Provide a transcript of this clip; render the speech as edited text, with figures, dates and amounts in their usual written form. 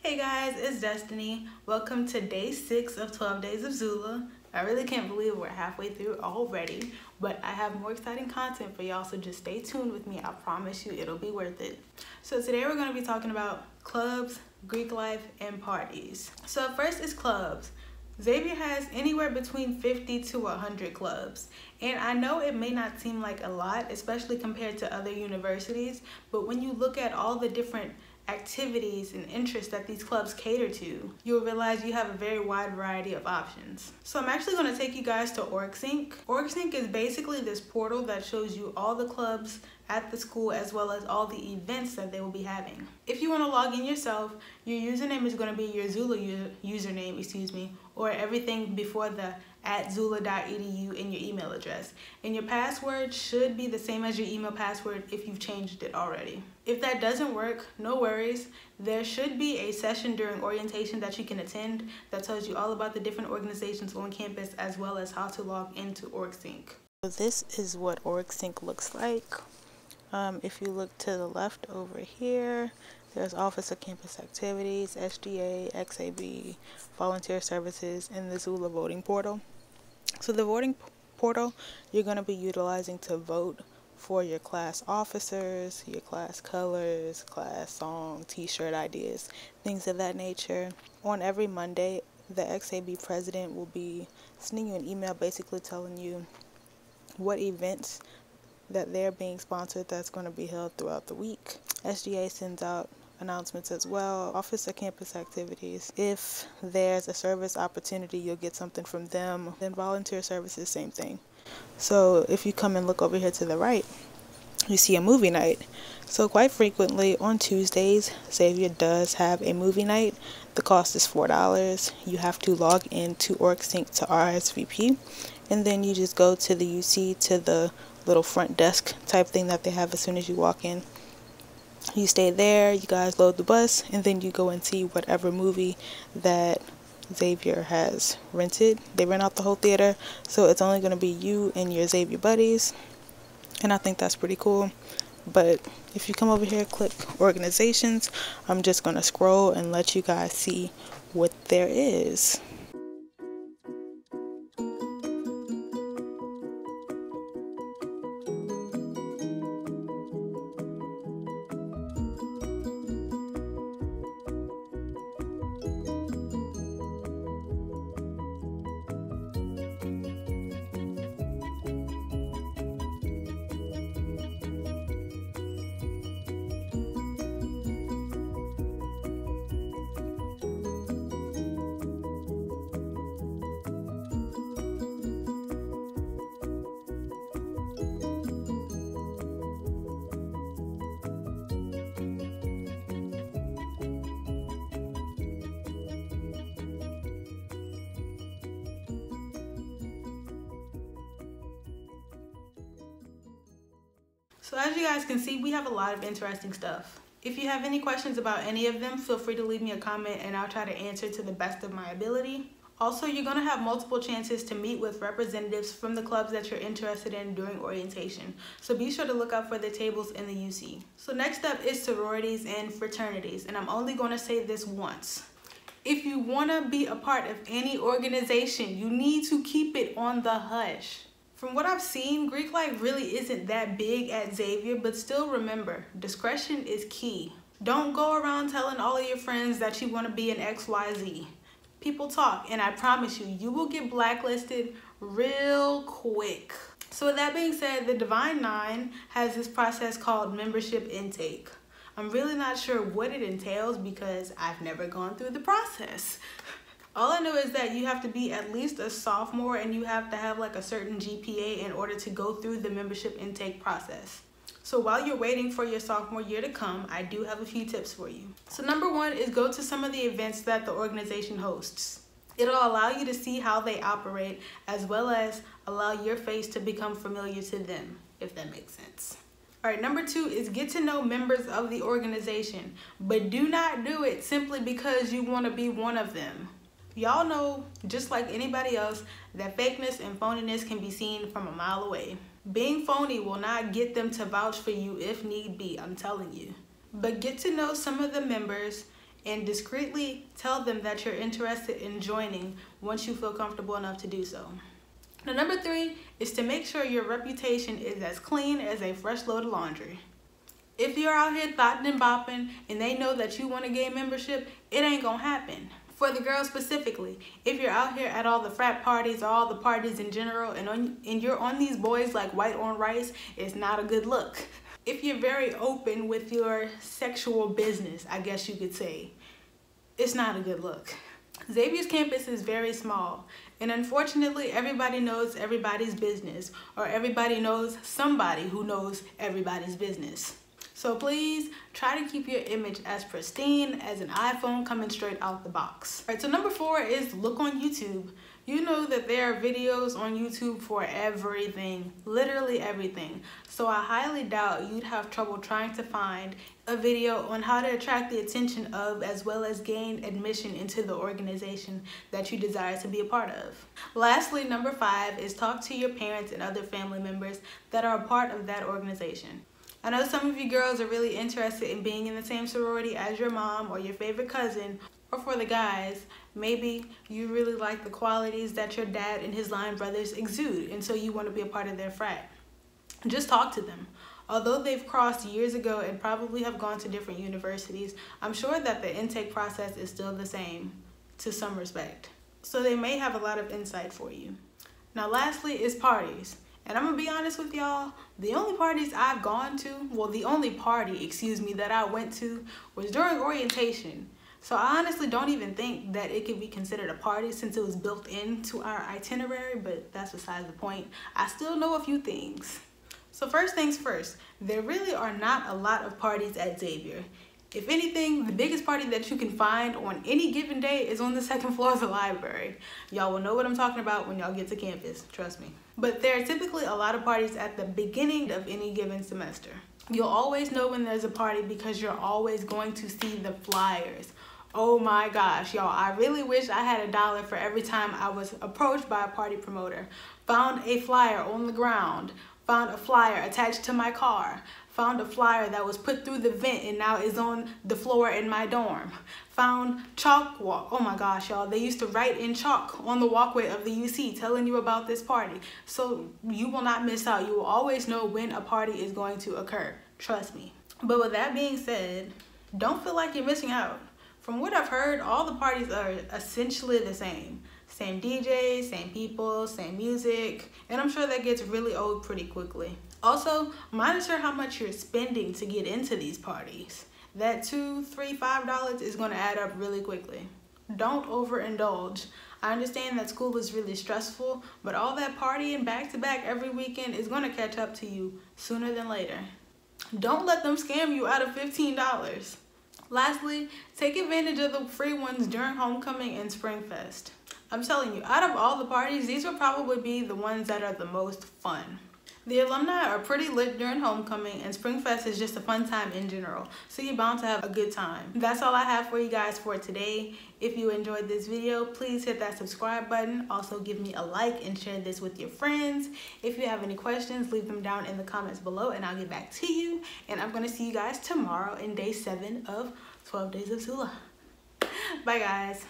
Hey guys, it's Destiny. Welcome to day 6 of 12 Days of Xula. I really can't believe we're halfway through already, but I have more exciting content for y'all, so just stay tuned with me. I promise you it'll be worth it. So today we're going to be talking about clubs, Greek life, and parties. So first is clubs. Xavier has anywhere between 50 to 100 clubs, and I know it may not seem like a lot, especially compared to other universities, but when you look at all the different activities and interests that these clubs cater to, you'll realize you have a very wide variety of options. So I'm actually going to take you guys to OrgSync. OrgSync is basically this portal that shows you all the clubs at the school as well as all the events that they will be having. If you want to log in yourself, your username is going to be your Xula username, or everything before the @xula.edu in your email address. And your password should be the same as your email password if you've changed it already. If that doesn't work, no worries. There should be a session during orientation that you can attend that tells you all about the different organizations on campus as well as how to log into OrgSync. So this is what OrgSync looks like. If you look to the left over here, there's Office of Campus Activities, SGA, XAB, Volunteer Services, and the Xula voting portal. So the voting portal you're going to be utilizing to vote for your class officers, your class colors, class song, t-shirt ideas, things of that nature. On every Monday, the XAB president will be sending you an email basically telling you what events that they're being sponsored that's going to be held throughout the week. SGA sends out announcements as well. Office of Campus Activities, if there's a service opportunity, you'll get something from them. Then Volunteer Services, same thing. So if you come and look over here to the right, you see a movie night. So quite frequently on Tuesdays, Xavier does have a movie night. The cost is $4. You have to log into OrgSync to RSVP, and then you just go to the UC, to the little front desk type thing that they have as soon as you walk in. You stay there, you guys load the bus, and then you go and see whatever movie that Xavier has rented. They rent out the whole theater, so it's only going to be you and your Xavier buddies, and I think that's pretty cool. But if you come over here, click organizations, I'm just going to scroll and let you guys see what there is. So as you guys can see, we have a lot of interesting stuff. If you have any questions about any of them, feel free to leave me a comment and I'll try to answer to the best of my ability. Also, you're going to have multiple chances to meet with representatives from the clubs that you're interested in during orientation. So be sure to look out for the tables in the UC. So next up is sororities and fraternities, and I'm only going to say this once. If you want to be a part of any organization, you need to keep it on the hush. From what I've seen, Greek life really isn't that big at Xavier, but still remember, discretion is key. Don't go around telling all of your friends that you want to be an XYZ. People talk, and I promise you, you will get blacklisted real quick. So with that being said, the Divine Nine has this process called membership intake. I'm really not sure what it entails because I've never gone through the process. All I know is that you have to be at least a sophomore and you have to have like a certain GPA in order to go through the membership intake process. So while you're waiting for your sophomore year to come, I do have a few tips for you. So number one is go to some of the events that the organization hosts. It'll allow you to see how they operate as well as allow your face to become familiar to them, if that makes sense. All right, number two is get to know members of the organization, but do not do it simply because you want to be one of them. Y'all know, just like anybody else, that fakeness and phoniness can be seen from a mile away. Being phony will not get them to vouch for you if need be, I'm telling you. But get to know some of the members and discreetly tell them that you're interested in joining once you feel comfortable enough to do so. Now, number 3 is to make sure your reputation is as clean as a fresh load of laundry. If you're out here thotting and bopping and they know that you want to gain membership, it ain't gonna happen. For the girls specifically, if you're out here at all the frat parties or all the parties in general and you're on these boys like white on rice, it's not a good look. If you're very open with your sexual business, I guess you could say, it's not a good look. Xavier's campus is very small, and unfortunately everybody knows everybody's business, or everybody knows somebody who knows everybody's business. So please try to keep your image as pristine as an iPhone coming straight out the box. All right, so number 4 is look on YouTube. You know that there are videos on YouTube for everything, literally everything. So I highly doubt you'd have trouble trying to find a video on how to attract the attention of, as well as gain admission into the organization that you desire to be a part of. Lastly, number 5 is talk to your parents and other family members that are a part of that organization. I know some of you girls are really interested in being in the same sorority as your mom or your favorite cousin, or for the guys, maybe you really like the qualities that your dad and his line brothers exude, and so you want to be a part of their frat. Just talk to them. Although they've crossed years ago and probably have gone to different universities, I'm sure that the intake process is still the same to some respect. So they may have a lot of insight for you. Now lastly is parties. And I'm gonna be honest with y'all, the only parties I've gone to, well, the only party, excuse me, that I went to was during orientation. So I honestly don't even think that it could be considered a party since it was built into our itinerary, but that's besides the point. I still know a few things. So first things first, there really are not a lot of parties at Xavier. If anything, the biggest party that you can find on any given day is on the 2nd floor of the library. Y'all will know what I'm talking about when y'all get to campus, trust me. But there are typically a lot of parties at the beginning of any given semester. You'll always know when there's a party because you're always going to see the flyers. Oh my gosh, y'all, I really wish I had $1 for every time I was approached by a party promoter, found a flyer on the ground, found a flyer attached to my car, found a flyer that was put through the vent and now is on the floor in my dorm, found chalk walk. Oh my gosh, y'all, they used to write in chalk on the walkway of the UC telling you about this party. So you will not miss out. You will always know when a party is going to occur, trust me. But with that being said, don't feel like you're missing out. From what I've heard, all the parties are essentially the same. Same DJs, same people, same music, and I'm sure that gets really old pretty quickly. Also, monitor how much you're spending to get into these parties. That $2, $3, $5 is going to add up really quickly. Don't overindulge. I understand that school is really stressful, but all that partying back to back every weekend is going to catch up to you sooner than later. Don't let them scam you out of $15. Lastly, take advantage of the free ones during homecoming and Springfest. I'm telling you, out of all the parties, these will probably be the ones that are the most fun. The alumni are pretty lit during homecoming, and Springfest is just a fun time in general, so you're bound to have a good time. That's all I have for you guys for today. If you enjoyed this video, please hit that subscribe button. Also give me a like and share this with your friends. If you have any questions, leave them down in the comments below and I'll get back to you. And I'm gonna see you guys tomorrow in day 7 of 12 Days of Xula. Bye guys.